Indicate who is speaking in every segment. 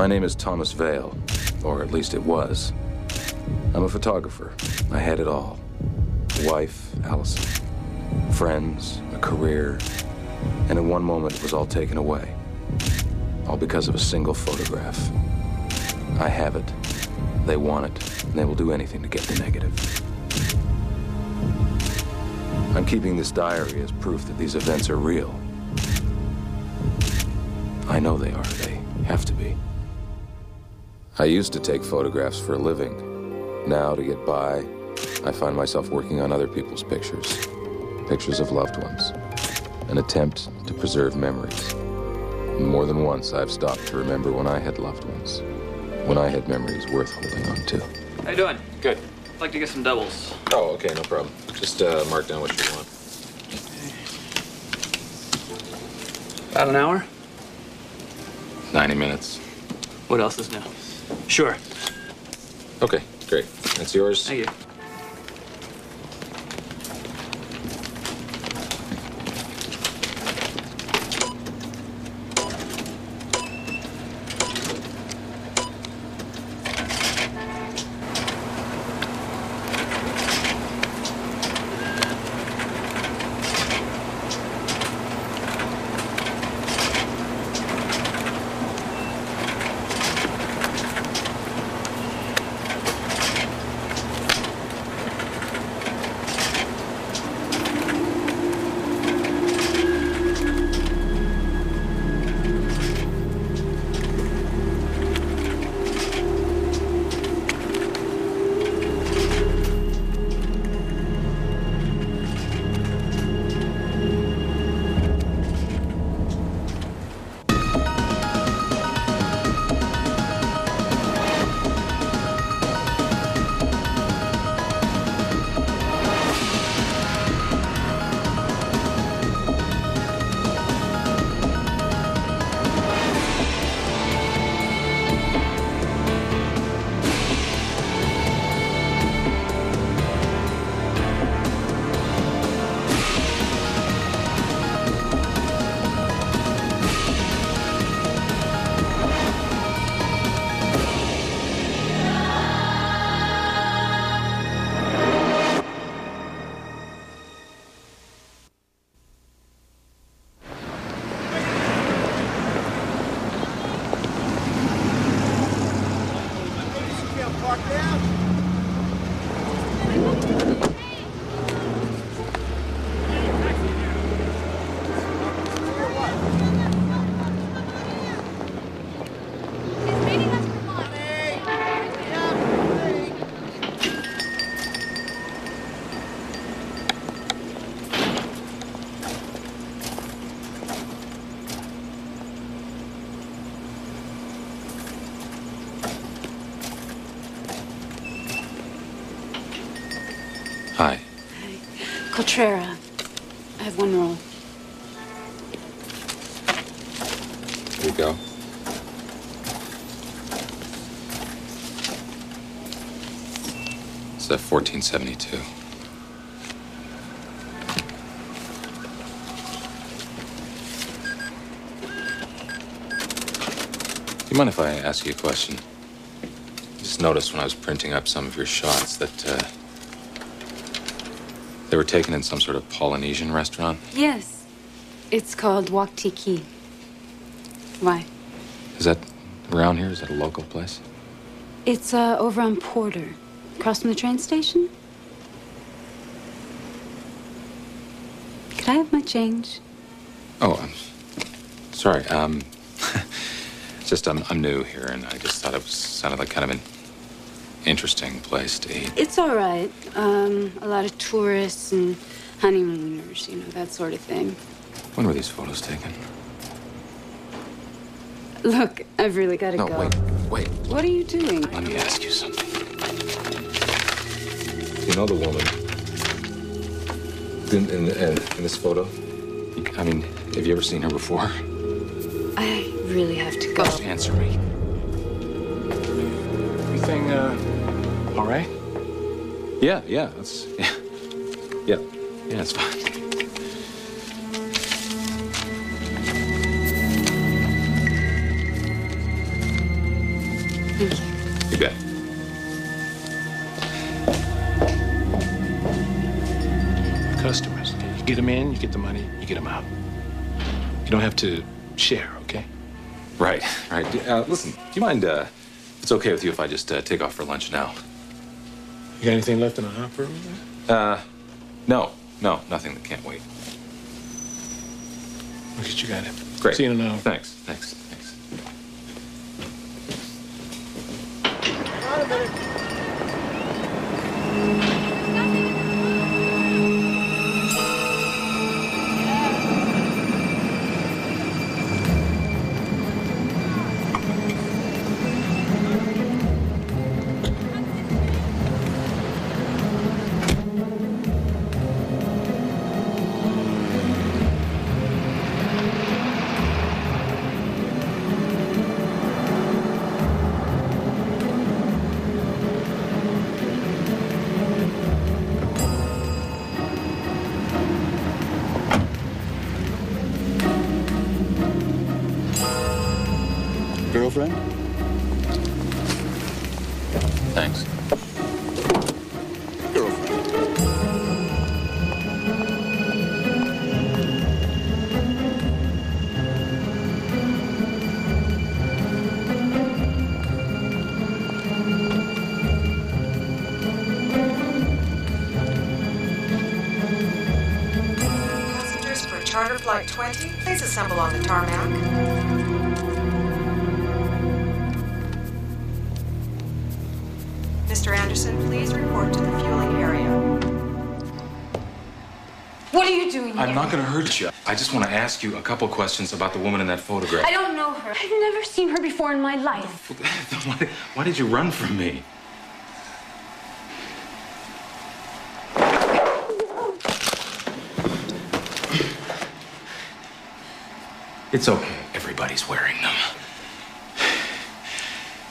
Speaker 1: My name is Thomas Vale, or at least it was. I'm a photographer. I had it all. A wife, Allison. Friends, a career. And in one moment, it was all taken away. All because of a single photograph. I have it. They want it, and they will do anything to get the negative. I'm keeping this diary as proof that these events are real. I know they are. They have to be. I used to take photographs for a living. Now, to get by, I find myself working on other people's pictures. Pictures of loved ones. An attempt to preserve memories. And more than once, I've stopped to remember when I had loved ones. When I had memories worth holding on to.
Speaker 2: How you doing?
Speaker 1: Good.
Speaker 2: I'd like to get some doubles.
Speaker 1: Oh, okay, no problem. Just mark down what you want.
Speaker 2: About an hour?
Speaker 1: 90 minutes.
Speaker 2: What else is new? Sure.
Speaker 1: Okay, great. That's yours.
Speaker 2: Thank you.
Speaker 1: Hi.
Speaker 3: Coltrera. I have one roll.
Speaker 1: Here you go. It's a 1472. Do you mind if I ask you a question? I just noticed when I was printing up some of your shots that, they were taken in some sort of Polynesian restaurant?
Speaker 3: Yes. It's called Wak Tiki. Why?
Speaker 1: Is that around here? Is that a local place?
Speaker 3: It's over on Porter, across from the train station. Could I have my change?
Speaker 1: Oh, I'm sorry. Just I'm new here, and I just thought it sounded like kind of an interesting place to eat.
Speaker 3: It's all right. A lot of tourists and honeymooners, you know, that sort of thing.
Speaker 1: When were these photos taken?
Speaker 3: Look, I've really got to
Speaker 1: No,
Speaker 3: go.
Speaker 1: wait.
Speaker 3: What are you doing?
Speaker 1: Let me ask you something. You know the woman in this photo? I mean, have you ever seen her before?
Speaker 3: I really have to go.
Speaker 1: Just answer me. Everything, all right? Yeah, that's, yeah, it's fine.
Speaker 4: in, you get the money, you get them out. You don't have to share, okay?
Speaker 1: Right. Listen, do you mind, if it's okay with you if I just take off for lunch now?
Speaker 4: You got anything left in the hopper?
Speaker 1: No, nothing that can't wait.
Speaker 4: Look at you got it.
Speaker 1: Great.
Speaker 4: See you in an hour.
Speaker 1: Thanks.
Speaker 5: Girlfriend?
Speaker 1: Thanks.
Speaker 5: Girlfriend.
Speaker 6: Passengers for charter flight 20, please assemble on the tarmac. Mr. Anderson, please report to the fueling area.
Speaker 3: What are you doing here?
Speaker 1: I'm not gonna hurt you. I just want to ask you a couple questions about the woman in that photograph.
Speaker 3: I don't know her. I've never seen her before in my life.
Speaker 1: Why did you run from me? It's okay. Everybody's wearing them.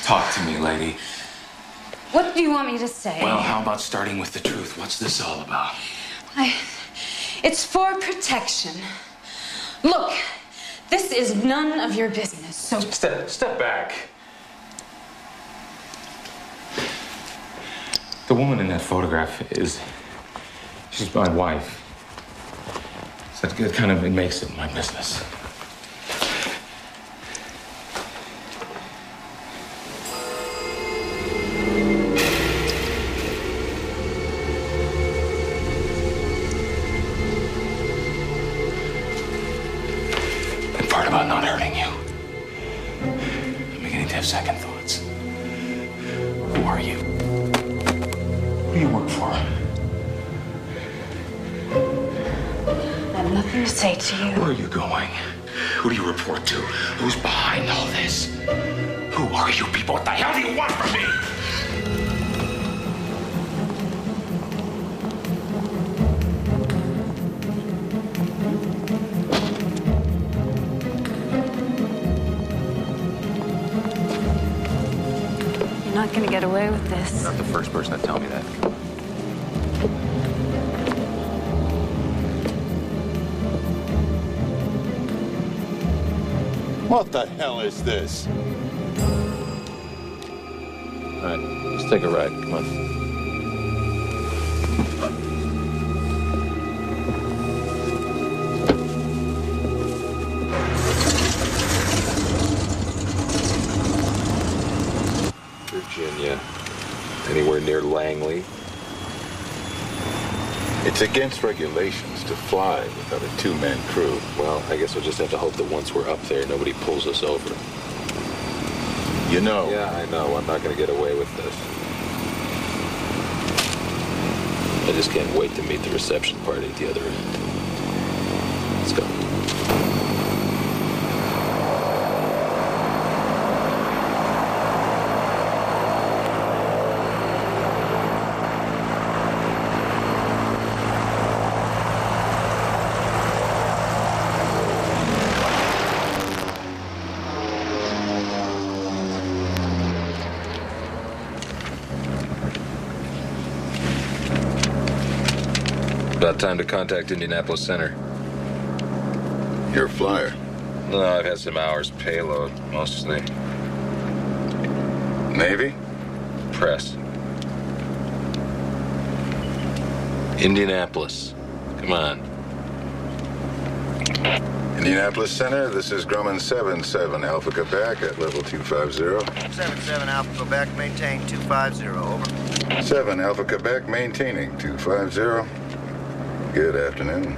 Speaker 1: Talk to me, lady.
Speaker 3: What do you want me to say?
Speaker 1: Well, how about starting with the truth? What's this all about?
Speaker 3: It's for protection. Look, this is none of your business, so...
Speaker 1: Step back. The woman in that photograph she's my wife. So it makes it my business. About not hurting you. I'm beginning to have second thoughts. Who are you? Who do you work for?
Speaker 3: I have nothing to say to you.
Speaker 1: Where are you going? Who do you report to? Who's behind all this? Who are you people? What the hell do you want from me?
Speaker 3: You're not gonna get away with this.
Speaker 1: Not the first person to tell me that.
Speaker 5: What the hell is this?
Speaker 1: All right, let's take a ride. Come on. Virginia. Anywhere near Langley?
Speaker 5: It's against regulations to fly without a two-man crew.
Speaker 1: Well, I guess we'll just have to hope that once we're up there, nobody pulls us over.
Speaker 5: You know.
Speaker 1: Yeah, I know. I'm not going to get away with this. I just can't wait to meet the reception party at the other end. Let's go. About time to contact Indianapolis Center.
Speaker 5: You're a flyer.
Speaker 1: No, I've had some hours payload, mostly.
Speaker 5: Navy?
Speaker 1: Press. Indianapolis. Come on.
Speaker 5: Indianapolis Center, this is Grumman 77 Alpha Quebec at level 250.
Speaker 7: 77 Alpha Quebec, maintain 250, over.
Speaker 5: 7 Alpha Quebec, maintaining 250. Good afternoon.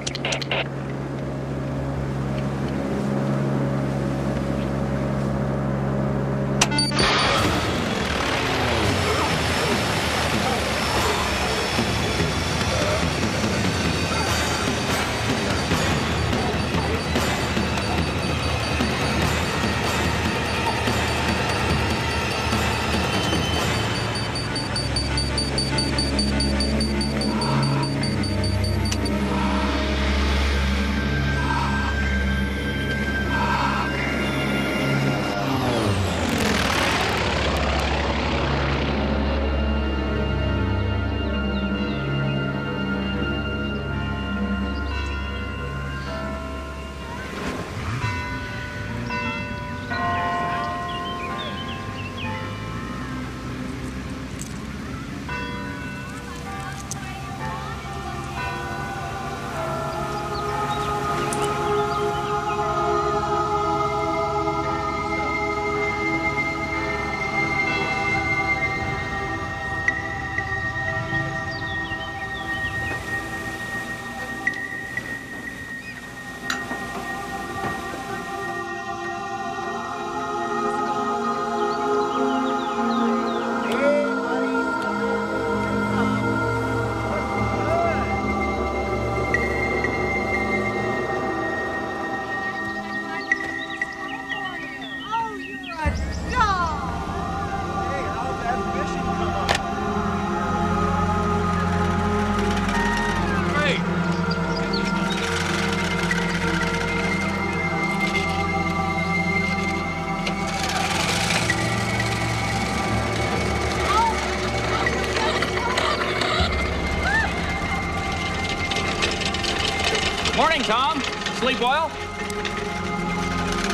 Speaker 2: Morning, Tom. Sleep well?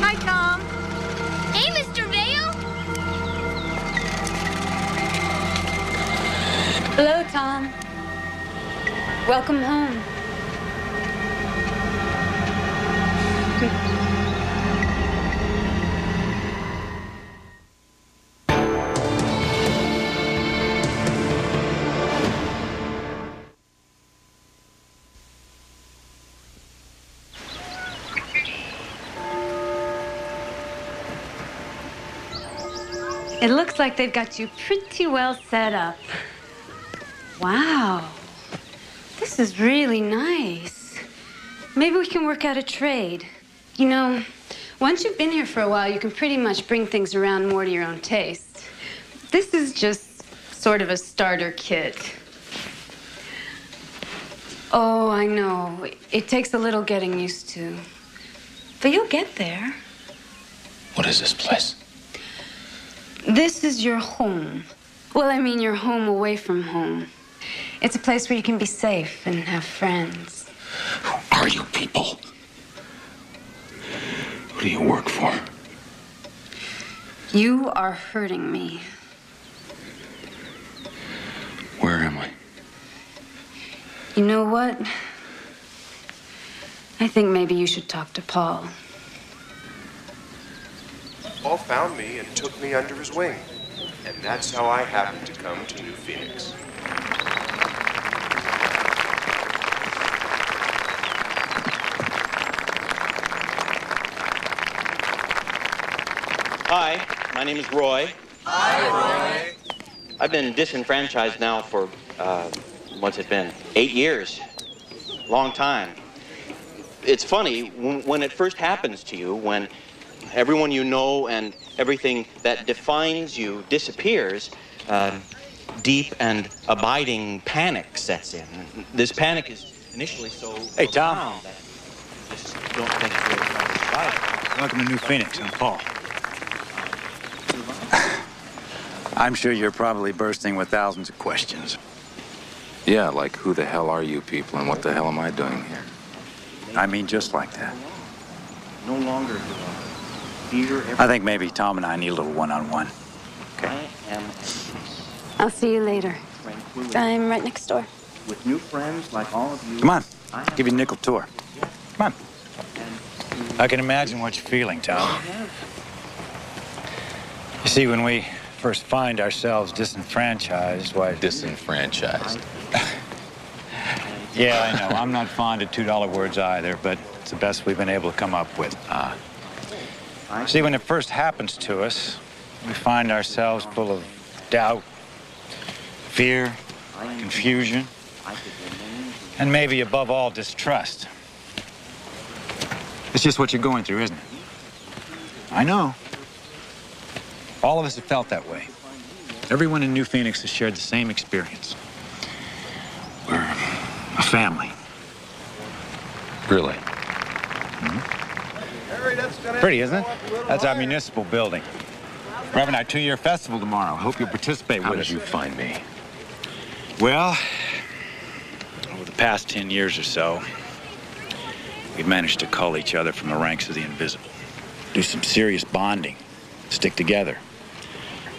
Speaker 8: Hi, Tom. Hey, Mr. Vale.
Speaker 3: Hello, Tom. Welcome home. It looks like they've got you pretty well set up. Wow. This is really nice. Maybe we can work out a trade. You know, once you've been here for a while, you can pretty much bring things around more to your own taste. This is just sort of a starter kit. Oh, I know. It takes a little getting used to. But you'll get there.
Speaker 4: What is this place?
Speaker 3: This is your home. Well, I mean your home away from home. It's a place where you can be safe and have friends.
Speaker 4: Who are you people? Who do you work for?
Speaker 3: You are hurting me.
Speaker 4: Where am I?
Speaker 3: You know what? I think maybe you should talk to Paul.
Speaker 9: Paul found me and took me under his wing. And that's how I happened to come to New Phoenix.
Speaker 10: Hi, my name is Roy.
Speaker 9: Hi, Roy.
Speaker 10: I've been disenfranchised now for, what's it been? 8 years. Long time. It's funny, when it first happens to you, when everyone you know and everything that defines you disappears, deep and abiding panic sets in. This panic is initially so
Speaker 11: Hey, Tom.
Speaker 10: profound that you just don't think you're going to survive.
Speaker 11: Welcome to New Phoenix. I'm Paul. I'm sure you're probably bursting with thousands of questions.
Speaker 1: Yeah, like who the hell are you people and what the hell am I doing here?
Speaker 11: I mean, just like that.
Speaker 10: No longer do I fear
Speaker 11: I think maybe Tom and I need a little one-on-one. Okay.
Speaker 10: I am
Speaker 3: I'll see you later.
Speaker 10: tranquility.
Speaker 3: I'm right next door.
Speaker 10: With new friends like all of you.
Speaker 11: Come on.
Speaker 10: I
Speaker 11: Give you a nickel tour. Come on.
Speaker 10: and to
Speaker 11: I can imagine what you're feeling, Tom. You see, when we first find ourselves disenfranchised, why...
Speaker 4: Disenfranchised.
Speaker 11: Yeah, I know. I'm not fond of $2 words either, but it's the best we've been able to come up with. See, when it first happens to us, we find ourselves full of doubt, fear, confusion, and maybe above all, distrust. It's just what you're going through, isn't it? I know. All of us have felt that way. Everyone in New Phoenix has shared the same experience. We're a family.
Speaker 4: Really?
Speaker 11: Pretty, isn't it? That's our municipal building. We're having our 2-year festival tomorrow. I hope you'll participate with us.
Speaker 4: How did you find me?
Speaker 11: Well, over the past 10 years or so, we've managed to cull each other from the ranks of the invisible. Do some serious bonding. Stick together.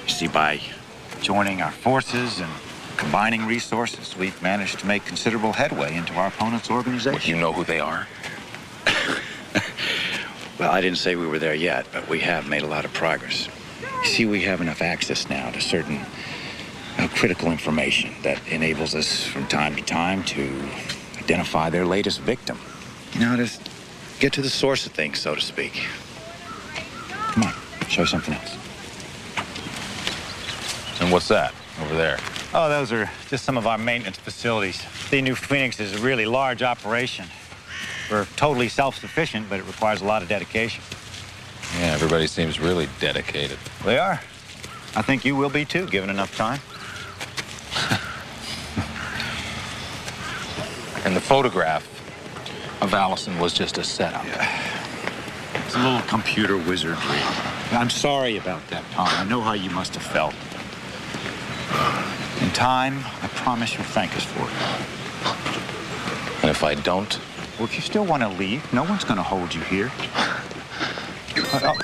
Speaker 11: You see, by joining our forces and combining resources, we've managed to make considerable headway into our opponent's organization.
Speaker 4: What, you know who they are?
Speaker 11: Well, I didn't say we were there yet, but we have made a lot of progress. You see, we have enough access now to certain critical information that enables us from time to time to identify their latest victim. You know, just get to the source of things, so to speak. Come on, show you something else.
Speaker 4: And what's that over there?
Speaker 11: Oh, those are just some of our maintenance facilities. The New Phoenix is a really large operation. We're totally self-sufficient, but it requires a lot of dedication.
Speaker 4: Yeah, everybody seems really dedicated.
Speaker 11: They are. I think you will be too, given enough time.
Speaker 4: And the photograph of Allison was just a setup.
Speaker 11: Yeah. It's a little computer wizardry. I'm sorry about that, Tom. I know how you must have felt. In time, I promise you'll thank us for it.
Speaker 4: And if I don't?
Speaker 11: Well, if you still want to leave, no one's going to hold you here. I'm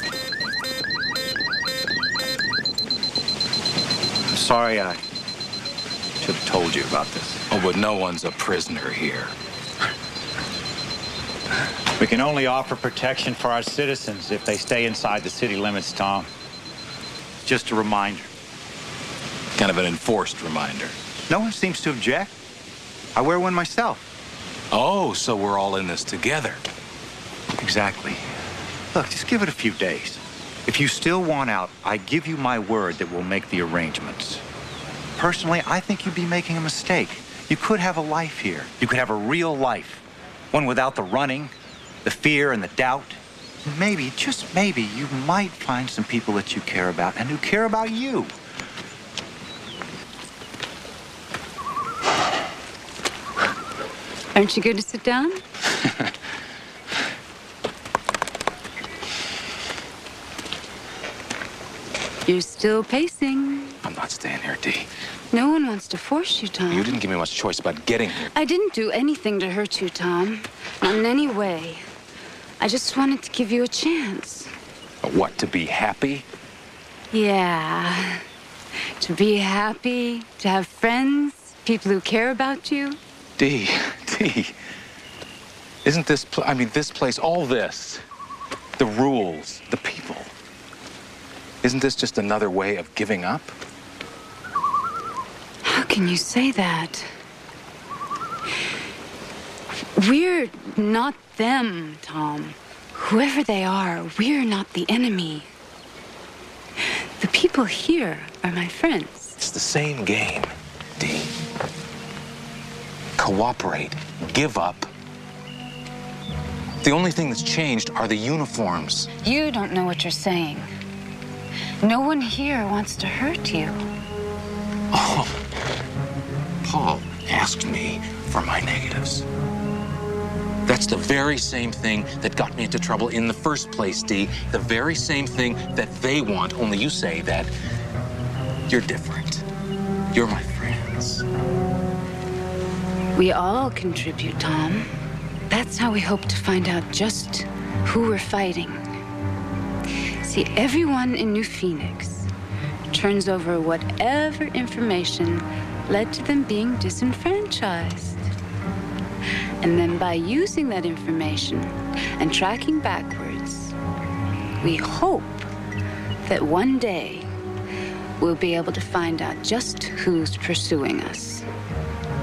Speaker 11: sorry I should have told you about this.
Speaker 4: Oh, but no one's a prisoner here.
Speaker 11: We can only offer protection for our citizens if they stay inside the city limits, Tom. Just a reminder.
Speaker 4: Kind of an enforced reminder.
Speaker 11: No one seems to object. I wear one myself.
Speaker 4: Oh, so we're all in this together.
Speaker 11: Exactly. Look, just give it a few days. If you still want out, I give you my word that we'll make the arrangements. Personally, I think you'd be making a mistake. You could have a life here. You could have a real life. One without the running, the fear, and the doubt. Maybe, just maybe, you might find some people that you care about and who care about you.
Speaker 3: Aren't you good to sit down? You're still pacing.
Speaker 4: I'm not staying here, Dee.
Speaker 3: No one wants to force you, Tom.
Speaker 4: You didn't give me much choice about getting here.
Speaker 3: I didn't do anything to hurt you, Tom. Not in any way. I just wanted to give you a chance.
Speaker 4: What, to be happy?
Speaker 3: Yeah. To be happy, to have friends, people who care about you.
Speaker 4: Dee, isn't this, this place, all this, the rules, the people, isn't this just another way of giving up?
Speaker 3: How can you say that? We're not them, Tom. Whoever they are, we're not the enemy. The people here are my friends.
Speaker 4: It's the same game, Dee. Cooperate, give up. The only thing that's changed are the uniforms.
Speaker 3: You don't know what you're saying. No one here wants to hurt you.
Speaker 4: Oh, Paul asked me for my negatives. That's the very same thing that got me into trouble in the first place, Dee. The very same thing that they want, only you say that you're different. You're my friends.
Speaker 3: We all contribute, Tom. That's how we hope to find out just who we're fighting. See, everyone in New Phoenix turns over whatever information led to them being disenfranchised. And then by using that information and tracking backwards, We hope that one day we'll be able to find out just who's pursuing us.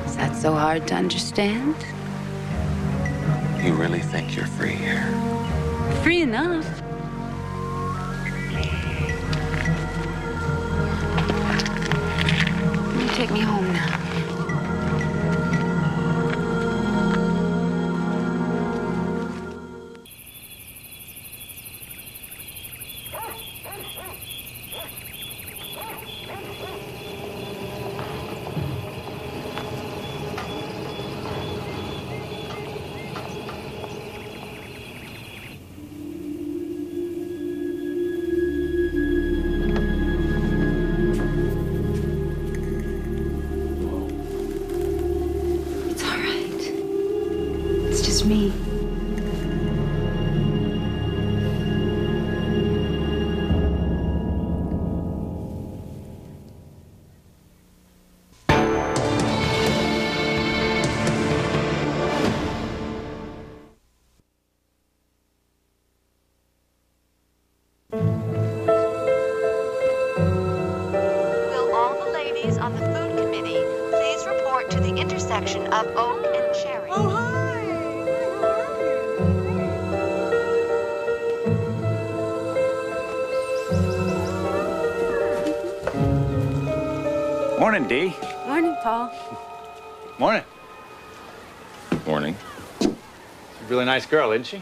Speaker 3: Is that so hard to understand?
Speaker 4: You really think you're free here?
Speaker 3: Free enough. You take me home now. Me.
Speaker 12: Will all the ladies on the food committee please report to the intersection of Oak and Cherry? Oh, hi.
Speaker 11: Morning, Dee.
Speaker 3: Morning, Paul.
Speaker 11: Morning.
Speaker 1: Morning.
Speaker 11: She's a really nice girl, isn't she?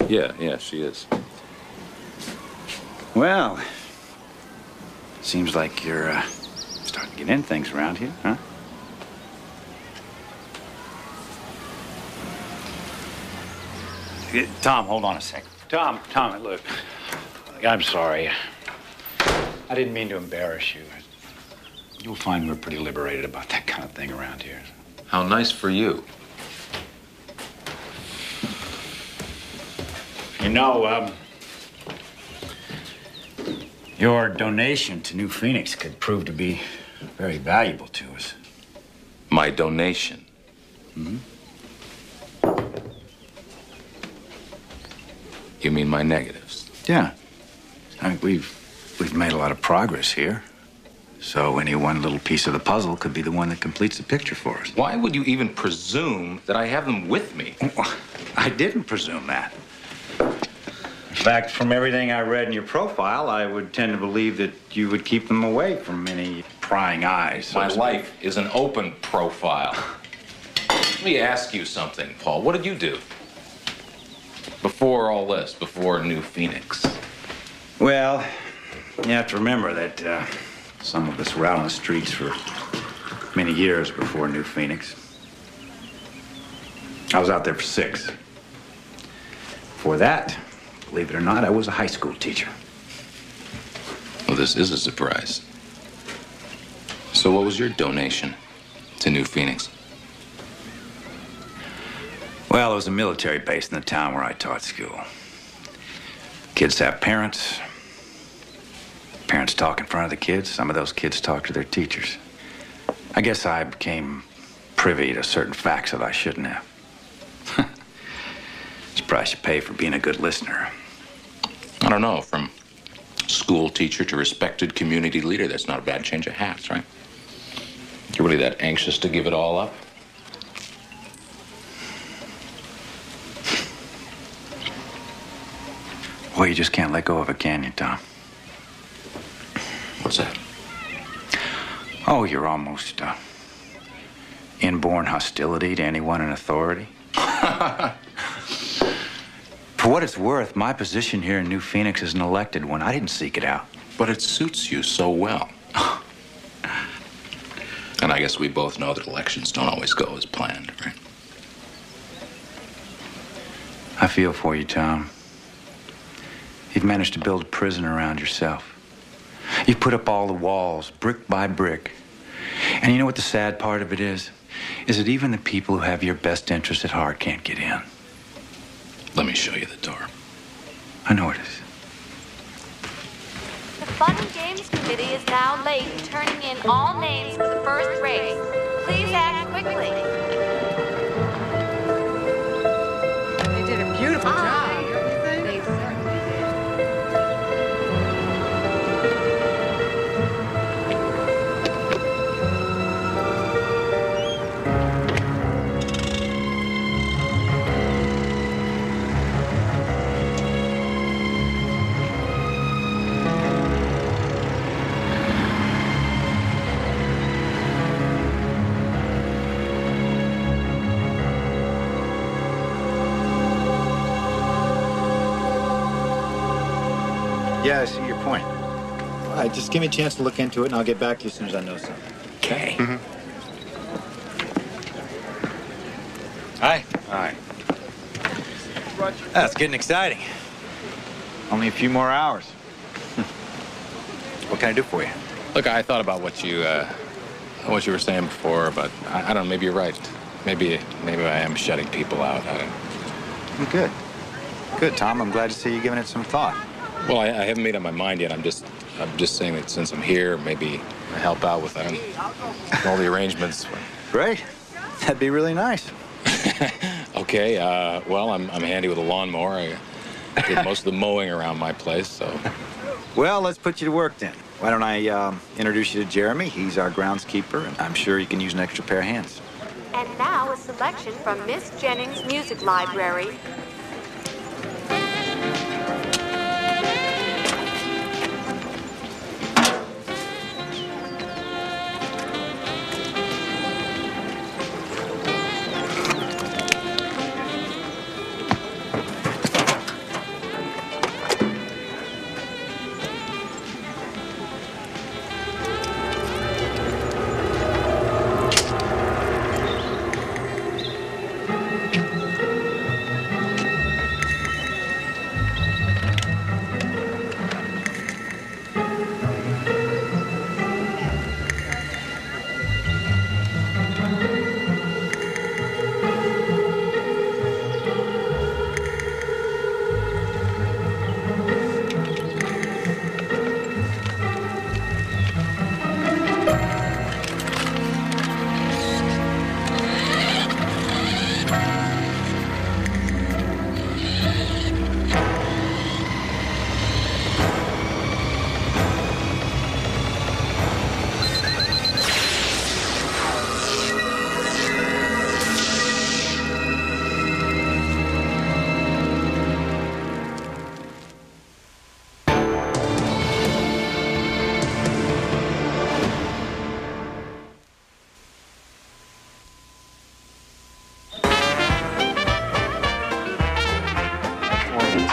Speaker 1: Yeah, she is.
Speaker 11: Well, seems like you're starting to get in things around here, huh? Tom, hold on a sec. Tom, look. I'm sorry. I didn't mean to embarrass you. You'll find we're pretty liberated about that kind of thing around here.
Speaker 1: How nice for you.
Speaker 11: You know, your donation to New Phoenix could prove to be very valuable to us.
Speaker 1: My donation?
Speaker 11: Mm-hmm.
Speaker 1: You mean my negatives?
Speaker 11: Yeah. I mean, we've made a lot of progress here. So any one little piece of the puzzle could be the one that completes the picture for us.
Speaker 1: Why would you even presume that I have them with me?
Speaker 11: I didn't presume that. In fact, from everything I read in your profile, I would tend to believe that you would keep them away from any prying eyes.
Speaker 1: My life is an open profile. Let me ask you something, Paul. What did you do? Before all this, before New Phoenix?
Speaker 11: Well, you have to remember that some of us were out on the streets for many years before New Phoenix. I was out there for 6. Before that, believe it or not, I was a high school teacher.
Speaker 1: Well, this is a surprise. So what was your donation to New Phoenix?
Speaker 11: Well, there was a military base in the town where I taught school. Kids have parents. Parents talk in front of the kids. Some of those kids talk to their teachers. I guess I became privy to certain facts that I shouldn't have. It's a price you pay for being a good listener.
Speaker 1: I don't know, from school teacher to respected community leader, that's not a bad change of hats, right? You're really that anxious to give it all up?
Speaker 11: Well, you just can't let go of it, can you, Tom?
Speaker 1: What's that?
Speaker 11: Oh, you're almost inborn hostility to anyone in authority. For what it's worth, my position here in New Phoenix is an elected one. I didn't seek it out.
Speaker 1: But it suits you so well. And I guess we both know that elections don't always go as planned, right?
Speaker 11: I feel for you, Tom. You've managed to build a prison around yourself. You've put up all the walls, brick by brick. And you know what the sad part of it is? Is that even the people who have your best interest at heart can't get in.
Speaker 1: Let me show you the door.
Speaker 11: I know it is.
Speaker 12: The Fun and Games Committee is now late in turning in all names for the first race. Please act quickly.
Speaker 6: They did a beautiful job.
Speaker 3: They certainly
Speaker 11: Yeah, I see your point. All right, just give me a chance to look into it, and I'll get back to you as soon as I know something.
Speaker 10: Okay.
Speaker 11: Hi. Hi. That's getting exciting. Only a few more hours. What can I do for you?
Speaker 4: Look, I thought about what you were saying before, but I don't know, maybe you're right. Maybe I am shutting people out. I don't...
Speaker 11: Good. Good, Tom. I'm glad to see you giving it some thought.
Speaker 4: Well, I haven't made up my mind yet. I'm just saying that since I'm here, maybe I help out with all the arrangements.
Speaker 11: Great. That'd be really nice.
Speaker 4: Okay, well, I'm handy with a lawnmower. I did most of the mowing around my place, so...
Speaker 11: Well, let's put you to work then. Why don't I introduce you to Jeremy? He's our groundskeeper, and I'm sure you can use an extra pair of hands.
Speaker 12: And now a selection from Miss Jennings' music library.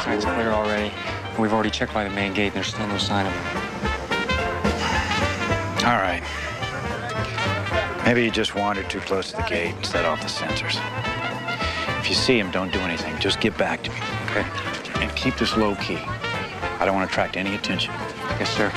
Speaker 13: Sign's clear already. We've already checked by the main gate, and there's still no sign of him.
Speaker 11: All right. Maybe you just wandered too close to the gate and set off the sensors. If you see him, don't do anything. Just get back to me, okay? And keep this low key. I don't want to attract any attention.
Speaker 13: Yes, sir.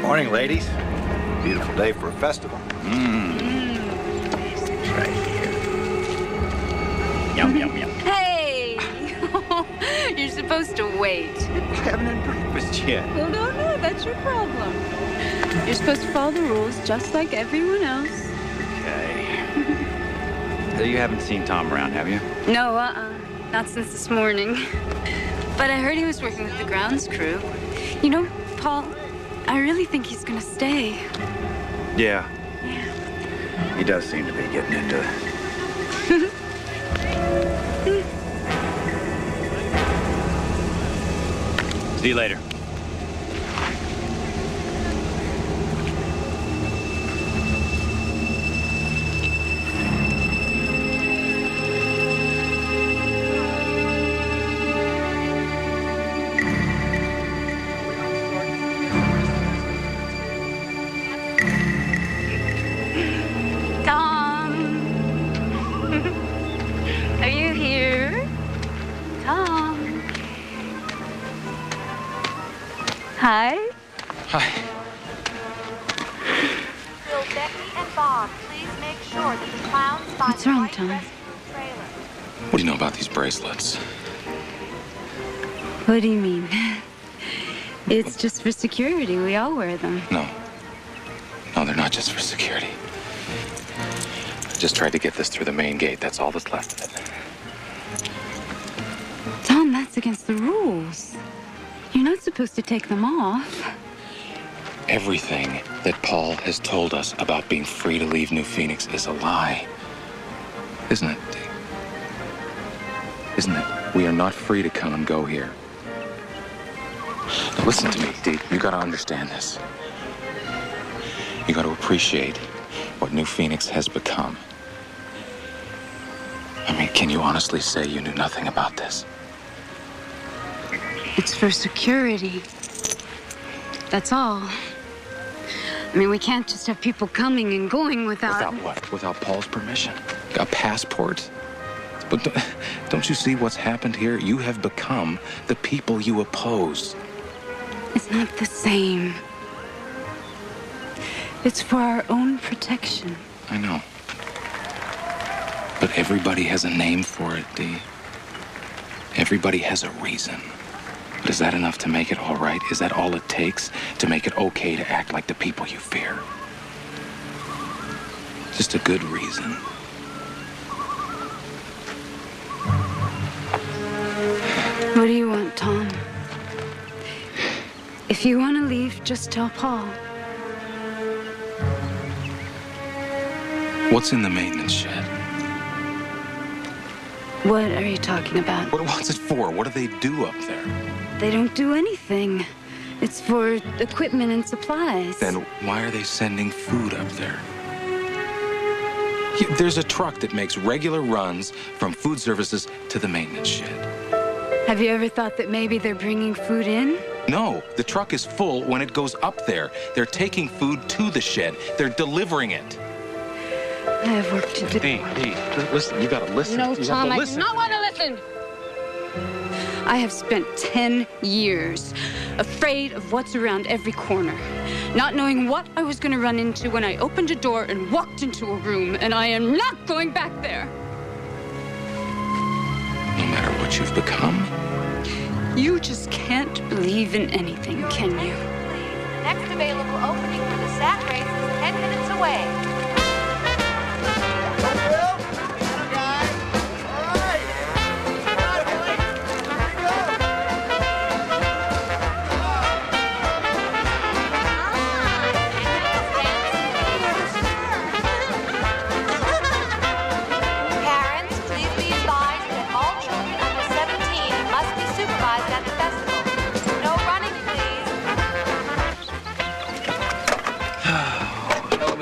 Speaker 11: Morning, ladies. Beautiful day for a festival. Right here. Yum, yum, yum.
Speaker 3: Hey! You're supposed to wait.
Speaker 11: I haven't had breakfast yet.
Speaker 3: Well, no, that's your problem. You're supposed to follow the rules just like everyone else.
Speaker 11: Okay. You haven't seen Tom around, have you?
Speaker 3: No, not since this morning. But I heard he was working with the grounds crew. You know, Paul, I really think he's gonna stay.
Speaker 11: Yeah. He does seem to be getting into it.
Speaker 14: See you later.
Speaker 3: Are you here? Tom. Hi.
Speaker 4: Hi.
Speaker 12: Will Becky and Bob please make sure that the clowns by
Speaker 3: What's
Speaker 12: the
Speaker 3: wrong,
Speaker 12: white
Speaker 3: Tom?
Speaker 12: rescue trailer.
Speaker 4: What do you know about these bracelets?
Speaker 3: What do you mean? It's just for security. We all wear them.
Speaker 4: No. No, they're not just for security. I just tried to get this through the main gate. That's all that's left of it.
Speaker 3: Tom, that's against the rules. You're not supposed to take them off.
Speaker 4: Everything that Paul has told us about being free to leave New Phoenix is a lie. Isn't it, Dee? Isn't it? We are not free to come and go here. Now listen to me, Dee. You gotta understand this. You gotta appreciate what New Phoenix has become. I mean, can you honestly say you knew nothing about this?
Speaker 3: It's for security. That's all. I mean, we can't just have people coming and going without...
Speaker 4: Without what? Without Paul's permission? A passport? But don't you see what's happened here? You have become the people you oppose.
Speaker 3: It's not the same. It's for our own protection.
Speaker 4: I know. But everybody has a name for it, Dee. Everybody has a reason. But is that enough to make it all right? Is that all it takes to make it okay to act like the people you fear? Just a good reason.
Speaker 3: What do you want, Tom? If you want to leave, just tell Paul.
Speaker 4: What's in the maintenance shed?
Speaker 3: What are you talking about?
Speaker 4: What's it for? What do they do up there?
Speaker 3: They don't do anything. It's for equipment and supplies.
Speaker 4: Then why are they sending food up there? There's a truck that makes regular runs from food services to the maintenance shed.
Speaker 3: Have you ever thought that maybe they're bringing food in?
Speaker 4: No, the truck is full when it goes up there. They're taking food to the shed. They're delivering it.
Speaker 3: I have work to do.
Speaker 4: Dee, listen, you gotta listen.
Speaker 3: No,
Speaker 4: you
Speaker 3: Tom,
Speaker 4: have to
Speaker 3: I
Speaker 4: listen.
Speaker 3: do not want to listen. I have spent 10 years afraid of what's around every corner, not knowing what I was going to run into when I opened a door and walked into a room, and I am not going back there.
Speaker 4: No matter what you've become?
Speaker 3: You just can't believe in anything, can you?
Speaker 12: The next available opening for the SAT race is 10 minutes away.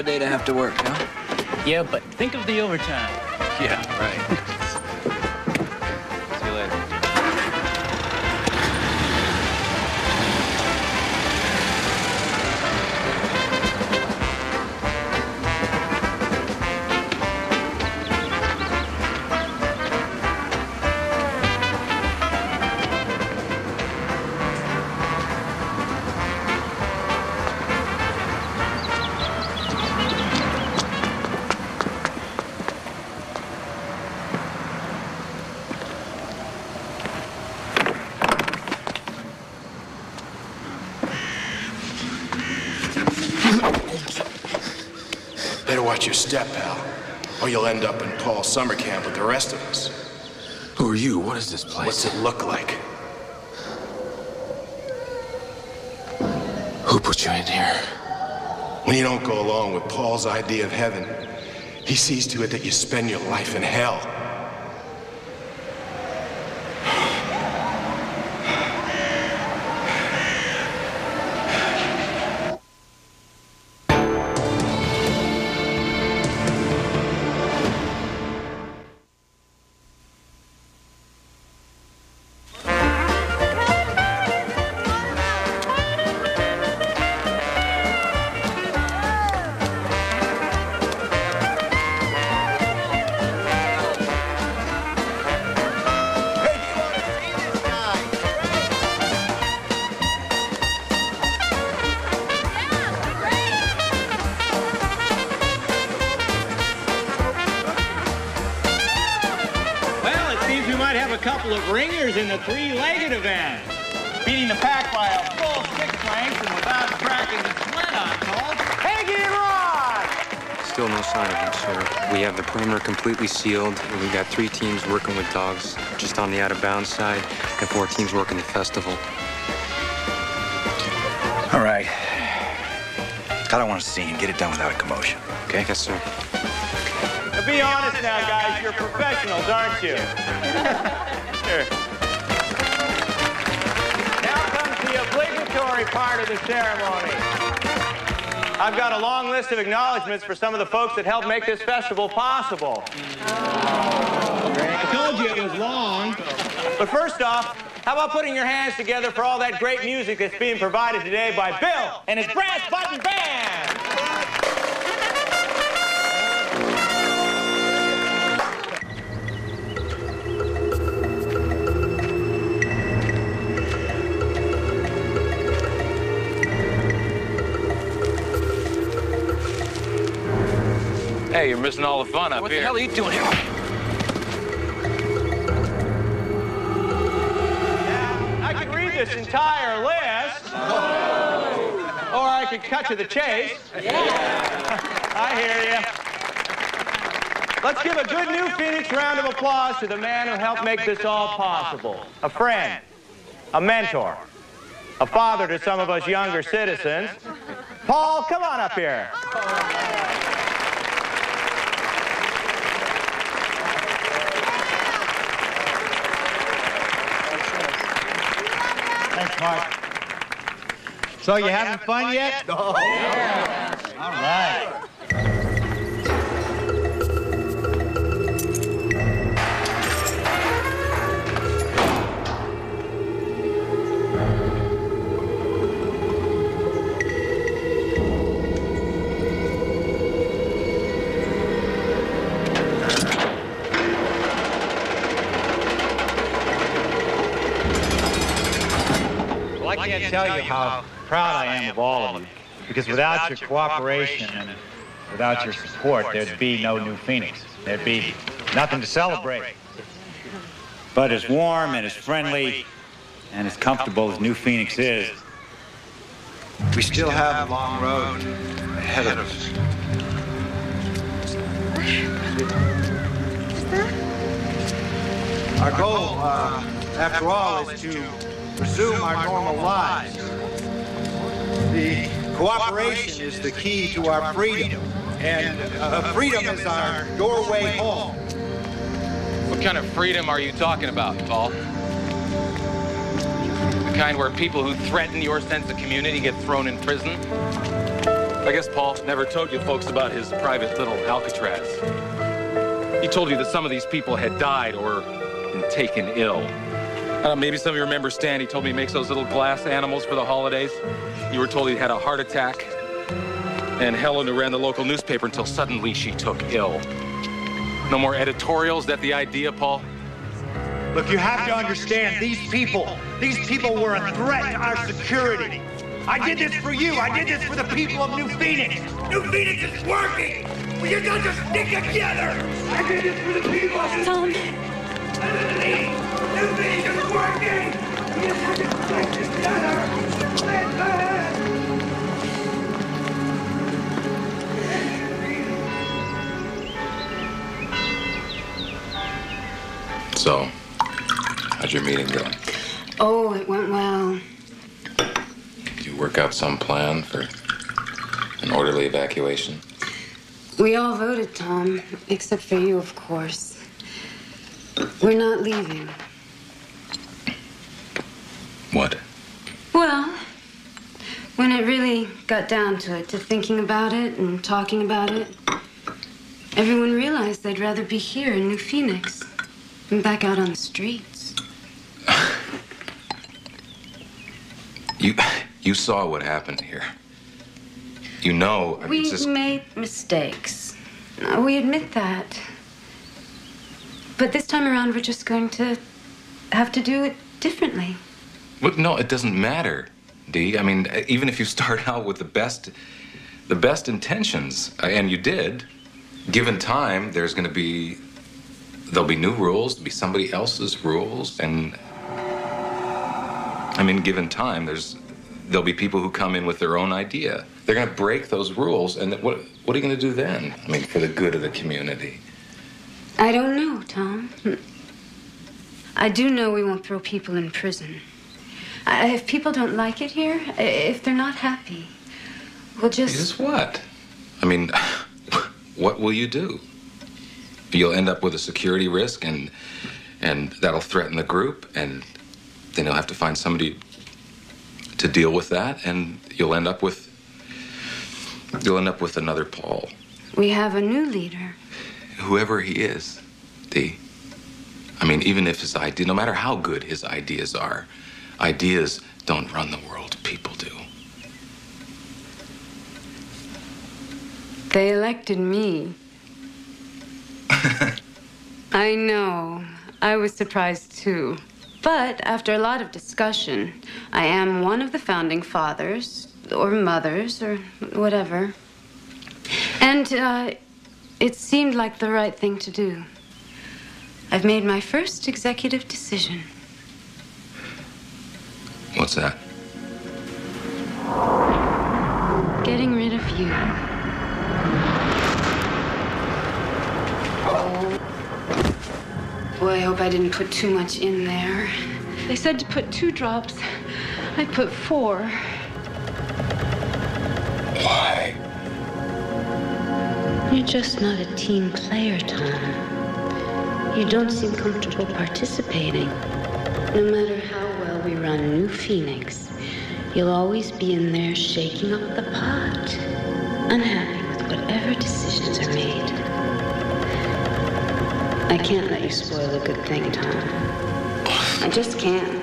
Speaker 15: Day to have to work, huh?
Speaker 14: Yeah, but think of the overtime.
Speaker 15: Yeah, right.
Speaker 14: See you later.
Speaker 9: Better watch your step, pal, or you'll end up in Paul's summer camp with the rest of us.
Speaker 1: Who are you? What is this place?
Speaker 9: What's it look like?
Speaker 1: Who put you in here?
Speaker 9: When you don't go along with Paul's idea of heaven, he sees to it that you spend your life in hell.
Speaker 2: we might have a couple of ringers in the three-legged event. Beating the pack by a full 6 lengths and without cracking the sweat on Paul. Peggy and Rod!
Speaker 13: Still no sign of him, sir. We have the perimeter completely sealed, and we've got 3 teams working with dogs just on the out-of-bounds side, and 4 teams working the festival.
Speaker 11: All right. I don't want to see him. Get it done without a commotion, okay?
Speaker 13: Yes, sir.
Speaker 2: Now, be honest now, guys. You're professionals, aren't you? Here. Now comes the obligatory part of the ceremony. I've got a long list of acknowledgments for some of the folks that helped make this festival possible. I told you it was long. But first off, how about putting your hands together for all that great music that's being provided today by Bill and his Brass Button Band?
Speaker 4: Hey, you're missing all the fun up here.
Speaker 15: What the hell are you doing here?
Speaker 2: I could read this entire list. Or I could cut to the chase. I hear you. Let's give a good new Phoenix round of applause to the man who helped make this all possible. A friend, a mentor, a father to some of us younger citizens. Paul, come on up here.
Speaker 16: Thanks, Mark. So you having fun yet? Oh, yeah. All right. I can't tell you how proud I am of all of you, because without your cooperation and without your support, there'd be no new Phoenix. There'd be nothing to celebrate. But as warm and as friendly and as comfortable as New Phoenix is, we still have a long road ahead of us. Our goal, after all, is to resume our normal lives. The cooperation is the key to our freedom, and freedom is our doorway home.
Speaker 4: What kind of freedom are you talking about, Paul? The kind where people who threaten your sense of community get thrown in prison? I guess Paul never told you folks about his private little Alcatraz. He told you that some of these people had died or been taken ill. Maybe some of you remember Stan. He told me he makes those little glass animals for the holidays. You were told he had a heart attack. And Helen, who ran the local newspaper until suddenly she took ill. No more editorials? Is that the idea, Paul?
Speaker 16: Look, you have to understand, these people were a threat to our security. I did this for you. I did this for the people of New Phoenix. New Phoenix is working. Will you not just stick together? I did this for the people of New Phoenix. New Phoenix is working. We just have to stick together.
Speaker 1: So, how'd your meeting go?
Speaker 3: Oh, it went well.
Speaker 1: Did you work out some plan for an orderly evacuation?
Speaker 3: We all voted, Tom, except for you, of course. We're not leaving.
Speaker 1: What?
Speaker 3: Well, when it really got down to it, to thinking about it and talking about it, everyone realized they'd rather be here in New Phoenix than back out on the streets.
Speaker 1: You saw what happened here. You know, I mean,
Speaker 3: We made mistakes. We admit that. But this time around, we're just going to have to do it differently.
Speaker 1: Look, no, it doesn't matter, Dee. I mean, even if you start out with the best intentions, and you did, given time, there's going to be there'll be new rules, there'll be somebody else's rules, and I mean, given time, there'll be people who come in with their own idea. They're going to break those rules, and what are you going to do then? I mean, for the good of the community.
Speaker 3: I don't know, Tom. I do know we won't throw people in prison. If people don't like it here, if they're not happy, we'll just...
Speaker 1: Just what? I mean, what will you do? You'll end up with a security risk, and that'll threaten the group, and then you'll have to find somebody to deal with that, and you'll end up with another Paul.
Speaker 3: We have a new leader.
Speaker 1: Whoever he is, Dee. I mean, even if his idea, no matter how good his ideas are, ideas don't run the world, people do.
Speaker 3: They elected me. I know. I was surprised, too. But after a lot of discussion, I am one of the founding fathers, or mothers, or whatever. And it seemed like the right thing to do. I've made my first executive decision.
Speaker 1: What's that?
Speaker 3: Getting rid of you. Boy, I hope I didn't put too much in there. They said to put 2 drops. I put 4.
Speaker 1: Why?
Speaker 3: You're just not a team player, Tom. You don't seem comfortable participating. No matter how well we run New Phoenix, you'll always be in there shaking up the pot, unhappy with whatever decisions are made. I can't let you spoil a good thing, Tom. I just can't.